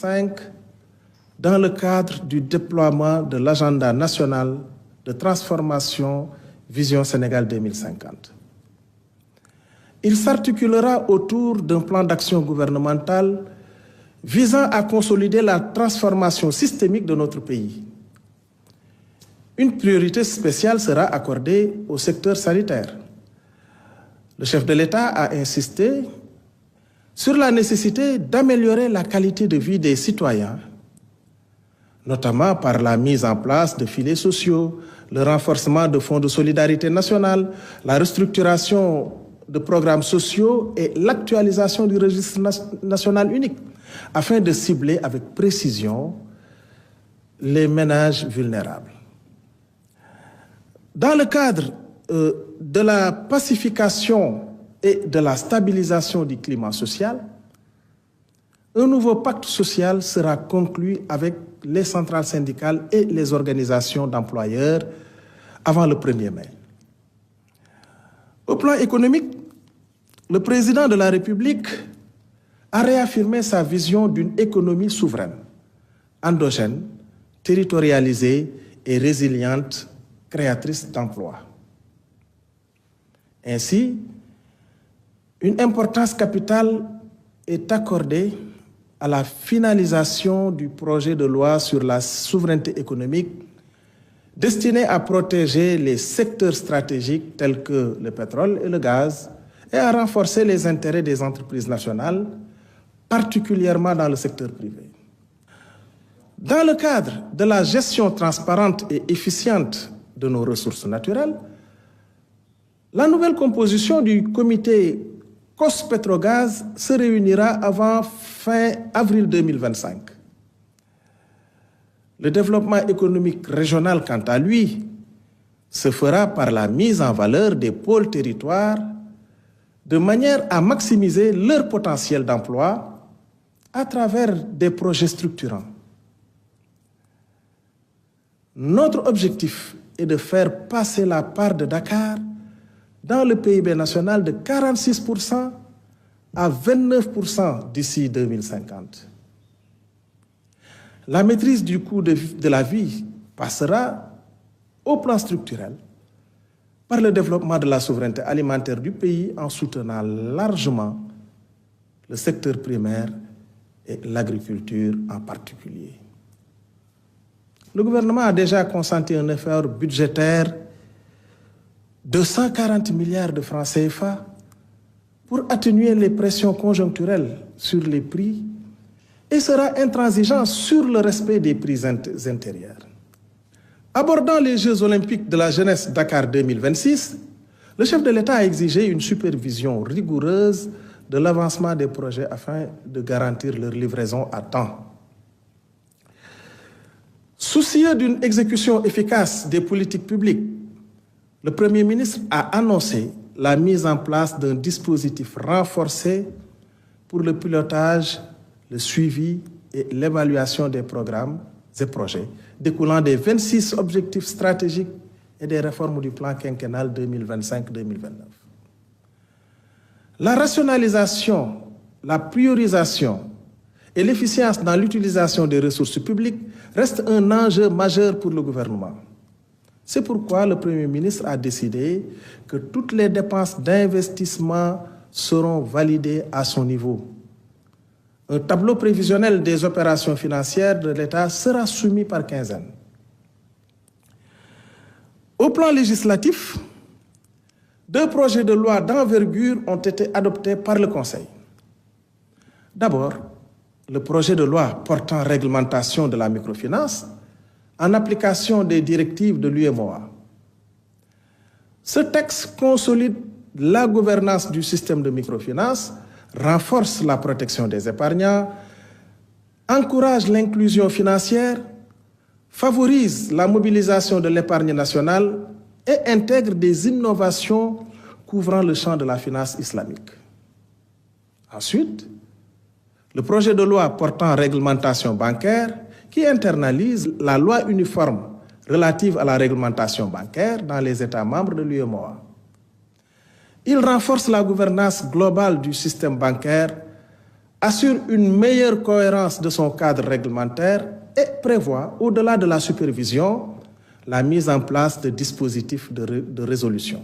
2025 dans le cadre du déploiement de l'agenda national de transformation Vision Sénégal 2050. Il s'articulera autour d'un plan d'action gouvernemental visant à consolider la transformation systémique de notre pays. Une priorité spéciale sera accordée au secteur sanitaire. Le chef de l'État a insisté sur la nécessité d'améliorer la qualité de vie des citoyens, notamment par la mise en place de filets sociaux, le renforcement de fonds de solidarité nationale, la restructuration de programmes sociaux et l'actualisation du registre national unique, afin de cibler avec précision les ménages vulnérables. Dans le cadre de la pacification et de la stabilisation du climat social, un nouveau pacte social sera conclu avec les centrales syndicales et les organisations d'employeurs avant le 1er mai. Au plan économique, le président de la République a réaffirmé sa vision d'une économie souveraine, endogène, territorialisée et résiliente, créatrice d'emplois. Ainsi, une importance capitale est accordée à la finalisation du projet de loi sur la souveraineté économique destiné à protéger les secteurs stratégiques tels que le pétrole et le gaz et à renforcer les intérêts des entreprises nationales, particulièrement dans le secteur privé. Dans le cadre de la gestion transparente et efficiente de nos ressources naturelles, la nouvelle composition du comité COS-Pétrogaz se réunira avant fin avril 2025. Le développement économique régional, quant à lui, se fera par la mise en valeur des pôles territoires de manière à maximiser leur potentiel d'emploi à travers des projets structurants. Notre objectif est de faire passer la part de Dakar dans le PIB national de 46% à 29% d'ici 2050. La maîtrise du coût de la vie passera au plan structurel par le développement de la souveraineté alimentaire du pays en soutenant largement le secteur primaire et l'agriculture en particulier. Le gouvernement a déjà consenti un effort budgétaire de 140 milliards de francs CFA pour atténuer les pressions conjoncturelles sur les prix et sera intransigeant sur le respect des prix intérieurs. Abordant les Jeux olympiques de la jeunesse Dakar 2026, le chef de l'État a exigé une supervision rigoureuse de l'avancement des projets afin de garantir leur livraison à temps. Soucieux d'une exécution efficace des politiques publiques, le Premier ministre a annoncé la mise en place d'un dispositif renforcé pour le pilotage, le suivi et l'évaluation des programmes et projets découlant des 26 objectifs stratégiques et des réformes du plan quinquennal 2025-2029. La rationalisation, la priorisation et l'efficience dans l'utilisation des ressources publiques restent un enjeu majeur pour le gouvernement. C'est pourquoi le Premier ministre a décidé que toutes les dépenses d'investissement seront validées à son niveau. Un tableau prévisionnel des opérations financières de l'État sera soumis par quinzaine. Au plan législatif, 2 projets de loi d'envergure ont été adoptés par le Conseil. D'abord, le projet de loi portant réglementation de la microfinance en application des directives de l'UEMOA. Ce texte consolide la gouvernance du système de microfinance, renforce la protection des épargnants, encourage l'inclusion financière, favorise la mobilisation de l'épargne nationale et intègre des innovations couvrant le champ de la finance islamique. Ensuite, le projet de loi portant réglementation bancaire qui internalise la loi uniforme relative à la réglementation bancaire dans les États membres de' Il renforce la gouvernance globale du système bancaire assure une meilleure cohérence de son cadre réglementaire et prévoit, au-delà de la supervision, la mise en place de dispositifs de résolution.